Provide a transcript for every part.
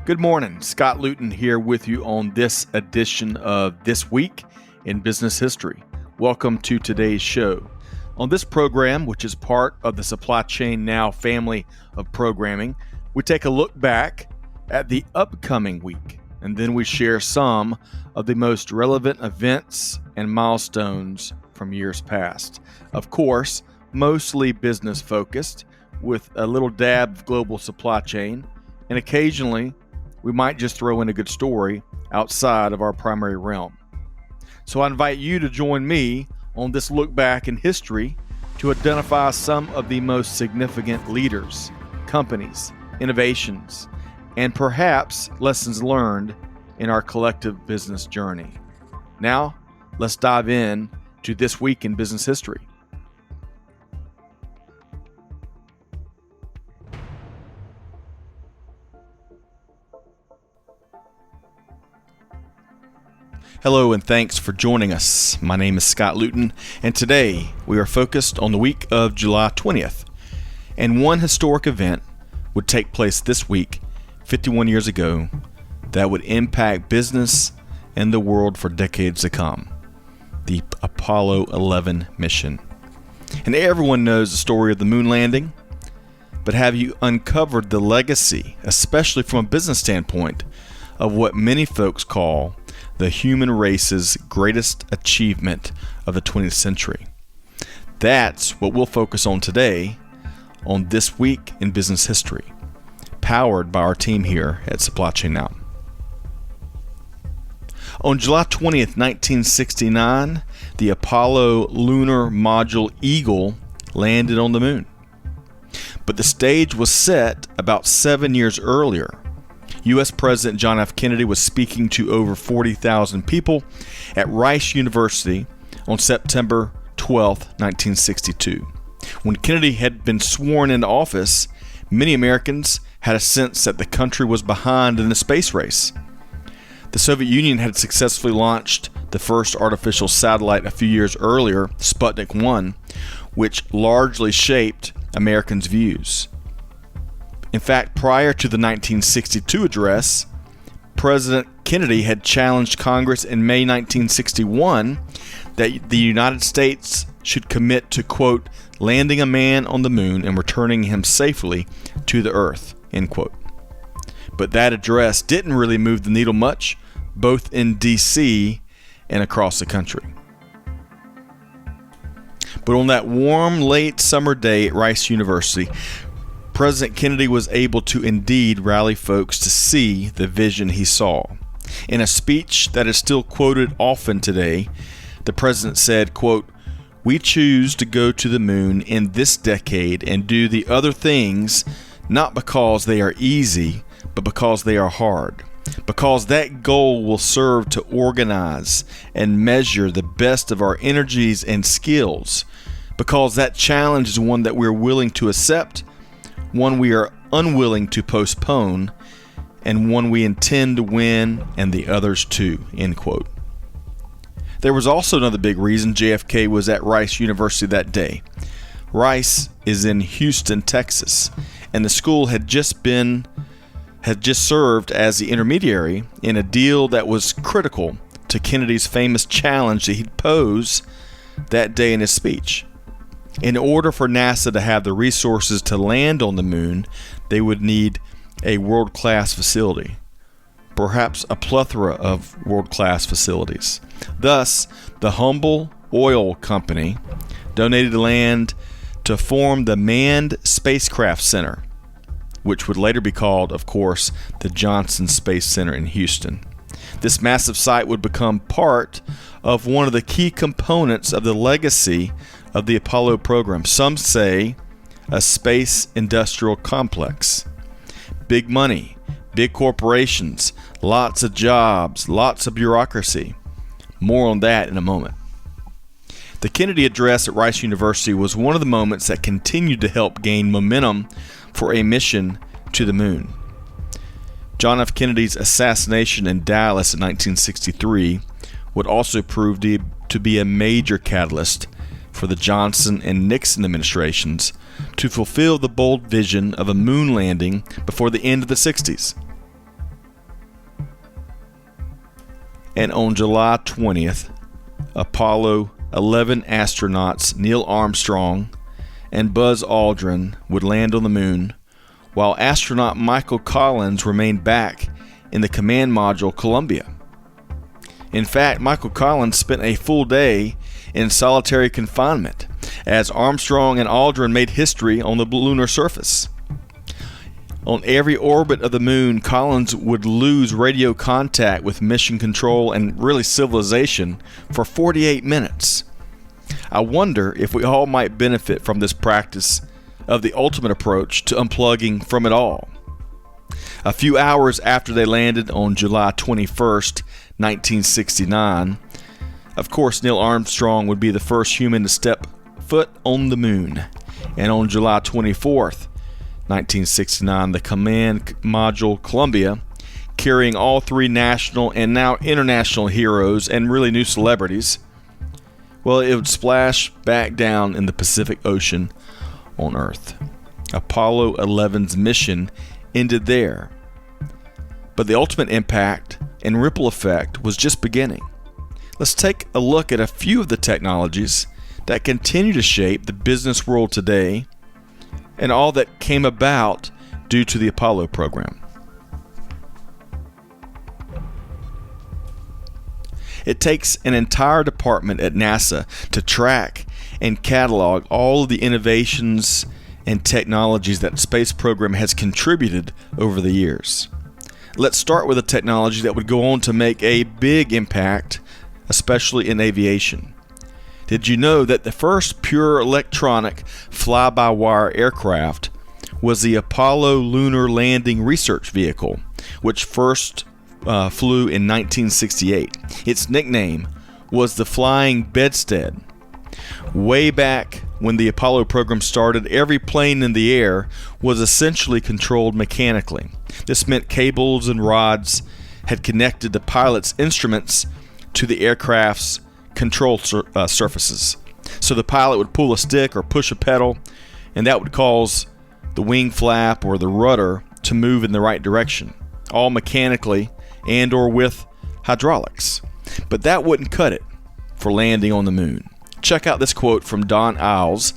Good morning. Scott Luton here with you on this edition of This Week in Business History. Welcome to today's show. On this program, which is part of the Supply Chain Now family of programming, we take a look back at the upcoming week, and then we share some of the most relevant events and milestones from years past. Of course, mostly business focused, with a little dab of global supply chain, and occasionally we might just throw in a good story outside of our primary realm. So I invite you to join me on this look back in history to identify some of the most significant leaders, companies, innovations, and perhaps lessons learned in our collective business journey. Now, let's dive in to This Week in Business History. Hello and thanks for joining us. My name is Scott Luton, and today we are focused on the week of July 20th. And one historic event would take place this week, 51 years ago, that would impact business and the world for decades to come. The Apollo 11 mission. And everyone knows the story of the moon landing, but have you uncovered the legacy, especially from a business standpoint, of what many folks call the human race's greatest achievement of the 20th century? That's what we'll focus on today on This Week in Business History, powered by our team here at Supply Chain Now. On July 20th, 1969, the Apollo lunar module Eagle landed on the moon. But the stage was set about 7 years earlier. U.S. President John F. Kennedy was speaking to over 40,000 people at Rice University on September 12, 1962. When Kennedy had been sworn into office, many Americans had a sense that the country was behind in the space race. The Soviet Union had successfully launched the first artificial satellite a few years earlier, Sputnik 1, which largely shaped Americans' views. In fact, prior to the 1962 address, President Kennedy had challenged Congress in May 1961 that the United States should commit to, quote, landing a man on the moon and returning him safely to the earth, end quote. But that address didn't really move the needle much, both in D.C. and across the country. But on that warm, late summer day at Rice University, President Kennedy was able to indeed rally folks to see the vision he saw. In a speech that is still quoted often today, the president said, quote, "We choose to go to the moon in this decade and do the other things not because they are easy, but because they are hard. Because that goal will serve to organize and measure the best of our energies and skills. Because that challenge is one that we're willing to accept, one we are unwilling to postpone, and one we intend to win, and the others too," end quote. There was also another big reason JFK was at Rice University that day. Rice is in Houston, Texas, and the school had just served as the intermediary in a deal that was critical to Kennedy's famous challenge that he'd posed that day in his speech. In order for NASA to have the resources to land on the moon, they would need a world-class facility, perhaps a plethora of world-class facilities. Thus, the humble oil company donated the land to form the Manned Spacecraft Center, which would later be called, of course, the Johnson Space Center in Houston. This massive site would become part of one of the key components of the legacy of the Apollo program. Some say a space industrial complex. Big money, big corporations, lots of jobs, lots of bureaucracy. More on that in a moment. The Kennedy address at Rice University was one of the moments that continued to help gain momentum for a mission to the moon. John F. Kennedy's assassination in Dallas in 1963 would also prove to be a major catalyst for the Johnson and Nixon administrations to fulfill the bold vision of a moon landing before the end of the 60s. And on July 20th, Apollo 11 astronauts Neil Armstrong and Buzz Aldrin would land on the moon, while astronaut Michael Collins remained back in the command module Columbia. In fact, Michael Collins spent a full day in solitary confinement as Armstrong and Aldrin made history on the lunar surface. On every orbit of the moon, Collins would lose radio contact with mission control and really civilization for 48 minutes. I wonder if we all might benefit from this practice of the ultimate approach to unplugging from it all. A few hours after they landed on July 21st, 1969, of course, Neil Armstrong would be the first human to step foot on the moon. And on July 24th, 1969, the command module Columbia, carrying all three national and now international heroes and really new celebrities, well, it would splash back down in the Pacific Ocean on Earth. Apollo 11's mission ended there. But the ultimate impact and ripple effect was just beginning. Let's take a look at a few of the technologies that continue to shape the business world today and all that came about due to the Apollo program. It takes an entire department at NASA to track and catalog all of the innovations and technologies that the space program has contributed over the years. Let's start with a technology that would go on to make a big impact, especially in aviation. Did you know that the first pure electronic fly-by-wire aircraft was the Apollo Lunar Landing Research Vehicle, which first flew in 1968. Its nickname was the Flying Bedstead. Way back when the Apollo program started, every plane in the air was essentially controlled mechanically. This meant cables and rods had connected the pilot's instruments to the aircraft's control surfaces. So the pilot would pull a stick or push a pedal, and that would cause the wing flap or the rudder to move in the right direction, all mechanically and or with hydraulics. But that wouldn't cut it for landing on the moon. Check out this quote from Don Iles,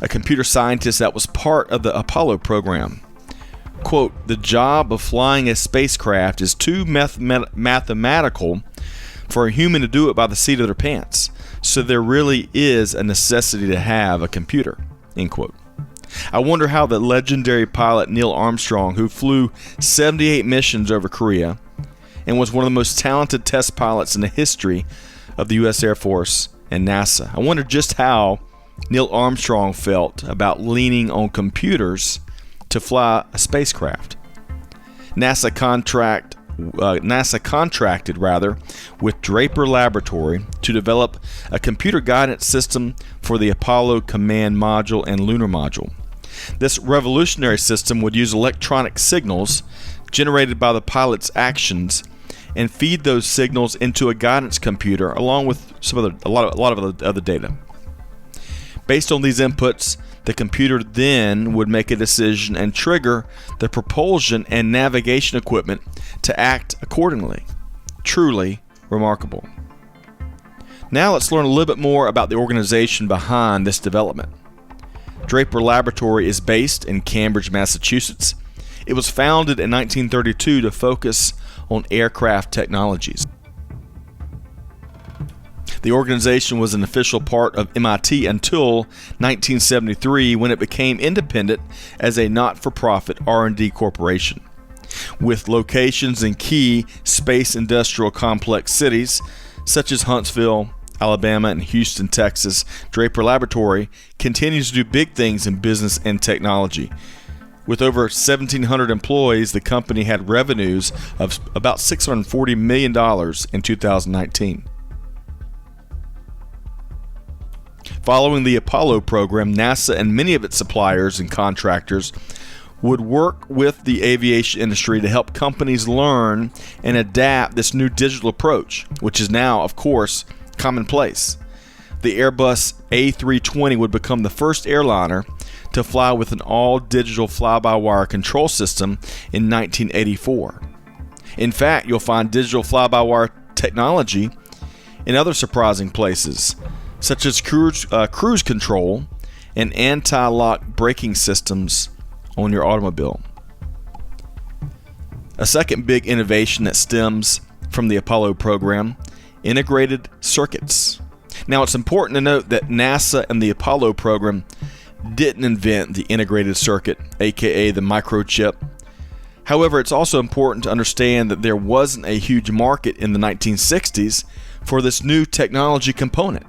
a computer scientist that was part of the Apollo program. Quote, "The job of flying a spacecraft is too mathematical for a human to do it by the seat of their pants, so there really is a necessity to have a computer." End quote. I wonder how the legendary pilot Neil Armstrong, who flew 78 missions over Korea and was one of the most talented test pilots in the history of the U.S. Air Force and NASA, I wonder just how Neil Armstrong felt about leaning on computers to fly a spacecraft. NASA contracted with Draper Laboratory to develop a computer guidance system for the Apollo Command Module and Lunar Module. This revolutionary system would use electronic signals generated by the pilot's actions and feed those signals into a guidance computer along with a lot of other data. Based on these inputs, the computer then would make a decision and trigger the propulsion and navigation equipment to act accordingly. Truly remarkable. Now let's learn a little bit more about the organization behind this development. Draper Laboratory is based in Cambridge, Massachusetts. It was founded in 1932 to focus on aircraft technologies. The organization was an official part of MIT until 1973, when it became independent as a not-for-profit R&D corporation. With locations in key space industrial complex cities such as Huntsville, Alabama, and Houston, Texas, Draper Laboratory continues to do big things in business and technology. With over 1,700 employees, the company had revenues of about $640 million in 2019. Following the Apollo program, NASA and many of its suppliers and contractors would work with the aviation industry to help companies learn and adapt this new digital approach, which is now, of course, commonplace. The Airbus A320 would become the first airliner to fly with an all-digital fly-by-wire control system in 1984. In fact, you'll find digital fly-by-wire technology in other surprising places, such as cruise control and anti-lock braking systems on your automobile. A second big innovation that stems from the Apollo program: integrated circuits. Now, it's important to note that NASA and the Apollo program didn't invent the integrated circuit, aka the microchip. However, it's also important to understand that there wasn't a huge market in the 1960s for this new technology component.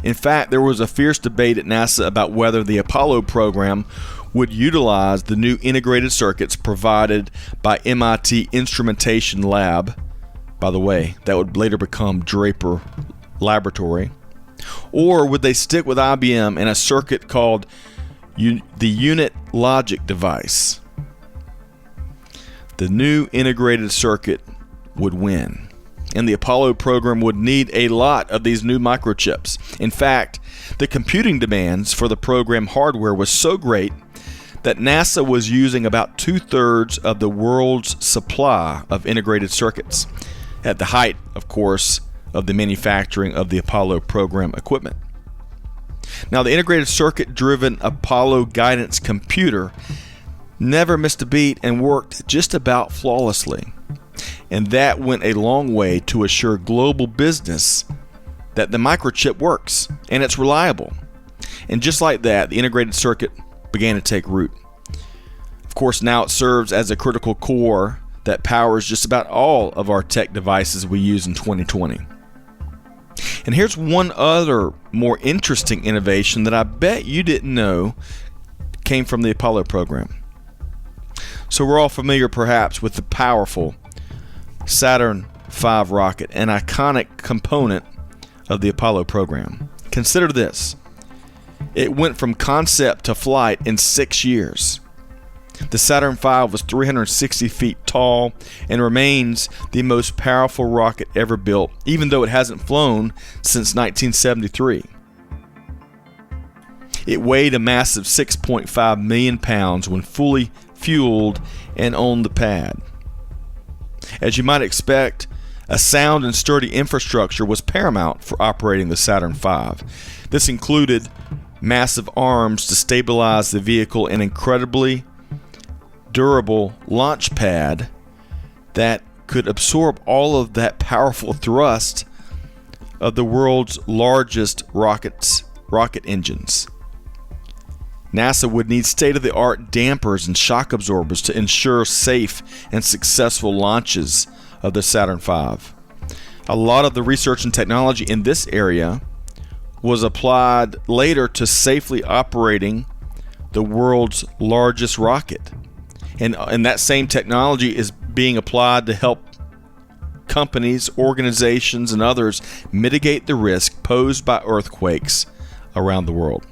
In fact, there was a fierce debate at NASA about whether the Apollo program would utilize the new integrated circuits provided by MIT Instrumentation Lab. By the way, that would later become Draper Laboratory. Or would they stick with IBM and a circuit called the unit logic device? The new integrated circuit would win, and the Apollo program would need a lot of these new microchips. In fact, the computing demands for the program hardware was so great that NASA was using about 2/3 of the world's supply of integrated circuits, at the height, of course, of the manufacturing of the Apollo program equipment. Now, the integrated circuit-driven Apollo guidance computer never missed a beat and worked just about flawlessly. And that went a long way to assure global business that the microchip works and it's reliable. And just like that, the integrated circuit began to take root. Of course, now it serves as a critical core that powers just about all of our tech devices we use in 2020. And here's one other more interesting innovation that I bet you didn't know came from the Apollo program. So we're all familiar perhaps with the powerful Saturn V rocket, an iconic component of the Apollo program. Consider this: it went from concept to flight in 6 years. The Saturn V was 360 feet tall and remains the most powerful rocket ever built, even though it hasn't flown since 1973. It weighed a massive 6.5 million pounds when fully fueled and on the pad. As you might expect, a sound and sturdy infrastructure was paramount for operating the Saturn V. This included massive arms to stabilize the vehicle and incredibly durable launch pad that could absorb all of that powerful thrust of the world's largest rocket engines. NASA would need state-of-the-art dampers and shock absorbers to ensure safe and successful launches of the Saturn V. A lot of the research and technology in this area was applied later to safely operating the world's largest rocket. And that same technology is being applied to help companies, organizations, and others mitigate the risk posed by earthquakes around the world.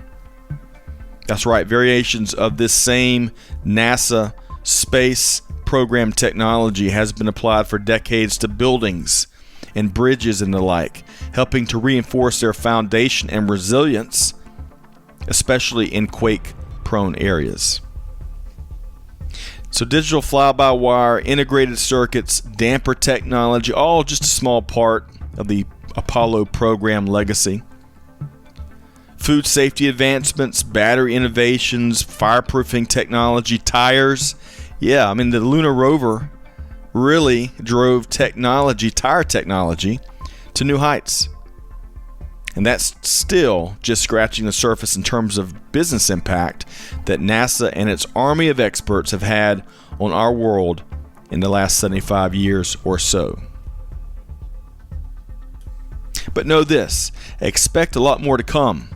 That's right, variations of this same NASA space program technology has been applied for decades to buildings and bridges and the like, helping to reinforce their foundation and resilience, especially in quake-prone areas. So digital fly-by-wire, integrated circuits, damper technology, all just a small part of the Apollo program legacy. Food safety advancements, battery innovations, fireproofing technology, tires. Yeah, I mean, the lunar rover really drove tire technology, to new heights. And that's still just scratching the surface in terms of business impact that NASA and its army of experts have had on our world in the last 75 years or so. But know this, expect a lot more to come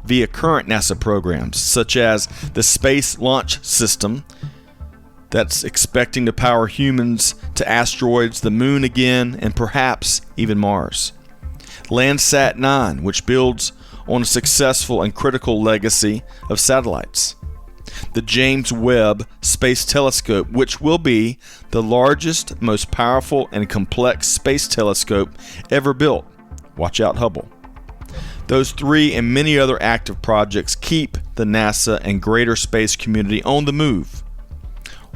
via current NASA programs, such as the Space Launch System, that's expecting to power humans to asteroids, the moon again, and perhaps even Mars. Landsat 9, which builds on a successful and critical legacy of satellites. The James Webb Space Telescope, which will be the largest, most powerful, and complex space telescope ever built. Watch out, Hubble. Those three and many other active projects keep the NASA and greater space community on the move,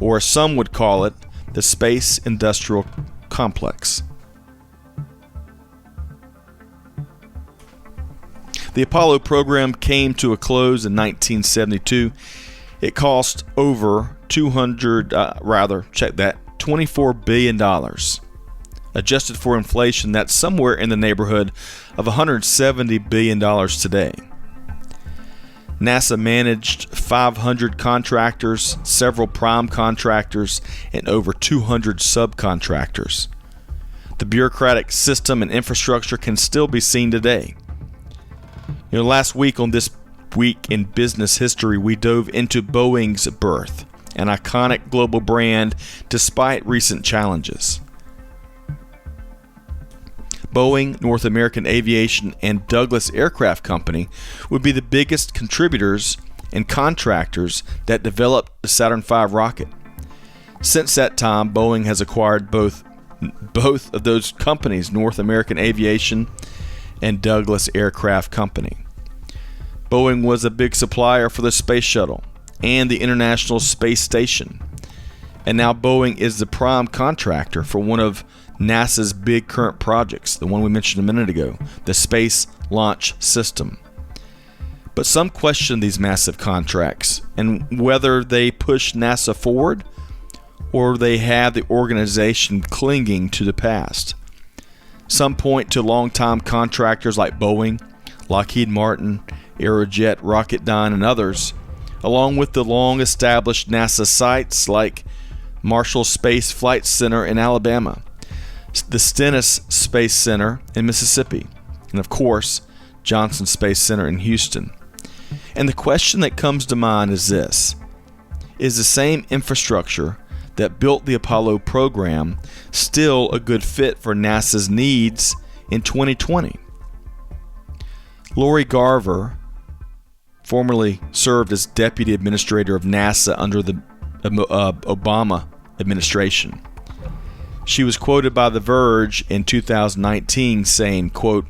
or as some would call it, the space industrial complex. The Apollo program came to a close in 1972. It cost over $24 billion. Adjusted for inflation, that's somewhere in the neighborhood of $170 billion today. NASA managed 500 contractors, several prime contractors, and over 200 subcontractors. The bureaucratic system and infrastructure can still be seen today. Last week on This Week in Business History, we dove into Boeing's birth, an iconic global brand despite recent challenges. Boeing, North American Aviation, and Douglas Aircraft Company would be the biggest contributors and contractors that developed the Saturn V rocket. Since that time, Boeing has acquired both of those companies, North American Aviation and Douglas Aircraft Company. Boeing was a big supplier for the Space Shuttle and the International Space Station. And now Boeing is the prime contractor for one of NASA's big current projects, the one we mentioned a minute ago, the Space Launch System. But some question these massive contracts and whether they push NASA forward or they have the organization clinging to the past. Some point to longtime contractors like Boeing, Lockheed Martin, Aerojet, Rocketdyne, and others, along with the long-established NASA sites like Marshall Space Flight Center in Alabama, the Stennis Space Center in Mississippi, and of course, Johnson Space Center in Houston. And the question that comes to mind is this: is the same infrastructure that built the Apollo program still a good fit for NASA's needs in 2020? Lori Garver formerly served as Deputy Administrator of NASA under the Obama administration. She was quoted by The Verge in 2019 saying, quote,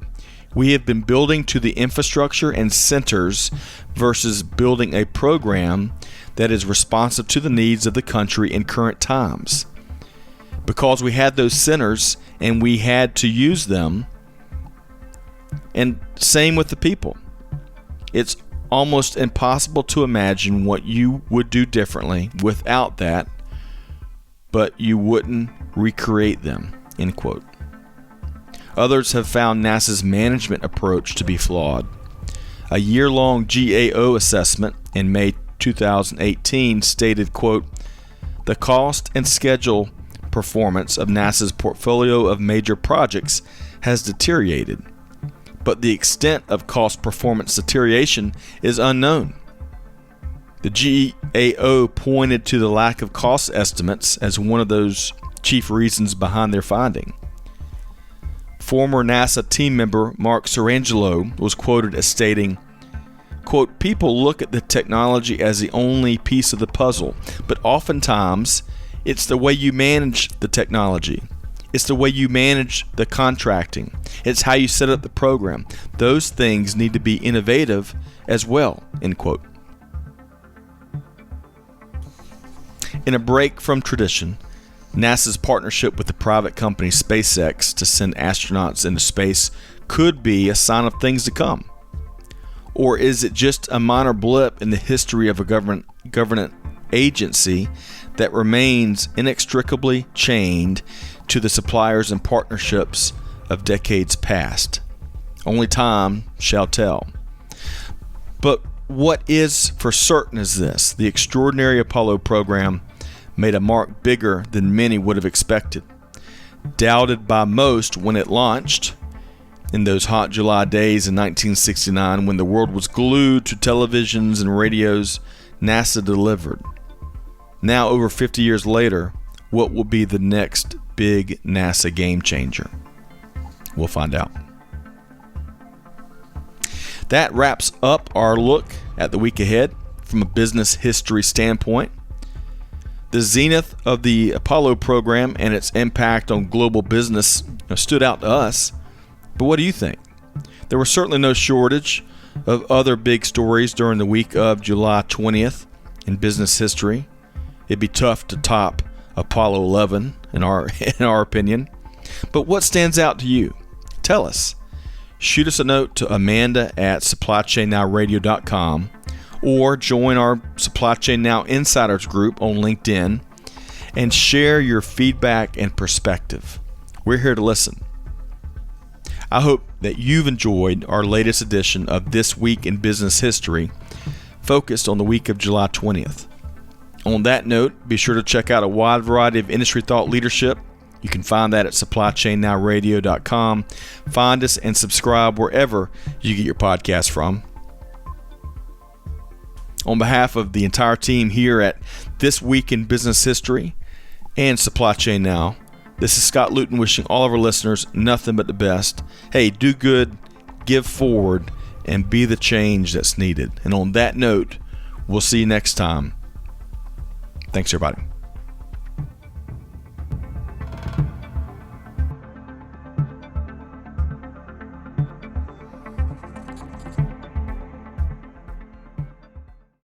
"We have been building to the infrastructure and centers versus building a program that is responsive to the needs of the country in current times. Because we had those centers and we had to use them, and same with the people. It's almost impossible to imagine what you would do differently without that, but you wouldn't recreate them," end quote. Others have found NASA's management approach to be flawed. A year-long GAO assessment in May 2018 stated, quote, "The cost and schedule performance of NASA's portfolio of major projects has deteriorated, but the extent of cost performance deterioration is unknown." The GAO pointed to the lack of cost estimates as one of those chief reasons behind their finding. Former NASA team member Mark Sarangelo was quoted as stating, quote, "People look at the technology as the only piece of the puzzle, but oftentimes it's the way you manage the technology. It's the way you manage the contracting. It's how you set up the program. Those things need to be innovative as well," end quote. In a break from tradition, NASA's partnership with the private company SpaceX to send astronauts into space could be a sign of things to come. Or is it just a minor blip in the history of a government agency that remains inextricably chained to the suppliers and partnerships of decades past? Only time shall tell. But what is for certain is this: the extraordinary Apollo program made a mark bigger than many would have expected. Doubted by most when it launched in those hot July days in 1969 when the world was glued to televisions and radios, NASA delivered. Now, over 50 years later, what will be the next big NASA game changer? We'll find out. That wraps up our look at the week ahead from a business history standpoint. The zenith of the Apollo program and its impact on global business stood out to us. But what do you think? There was certainly no shortage of other big stories during the week of July 20th in business history. It'd be tough to top Apollo 11 in our opinion. But what stands out to you? Tell us. Shoot us a note to amanda@supplychainnowradio.com or join our Supply Chain Now Insiders group on LinkedIn and share your feedback and perspective. We're here to listen. I hope that you've enjoyed our latest edition of This Week in Business History, focused on the week of July 20th. On that note, be sure to check out a wide variety of industry thought leadership. You can find that at supplychainnowradio.com. Find us and subscribe wherever you get your podcast from. On behalf of the entire team here at This Week in Business History and Supply Chain Now, this is Scott Luton wishing all of our listeners nothing but the best. Hey, do good, give forward, and be the change that's needed. And on that note, we'll see you next time. Thanks, everybody.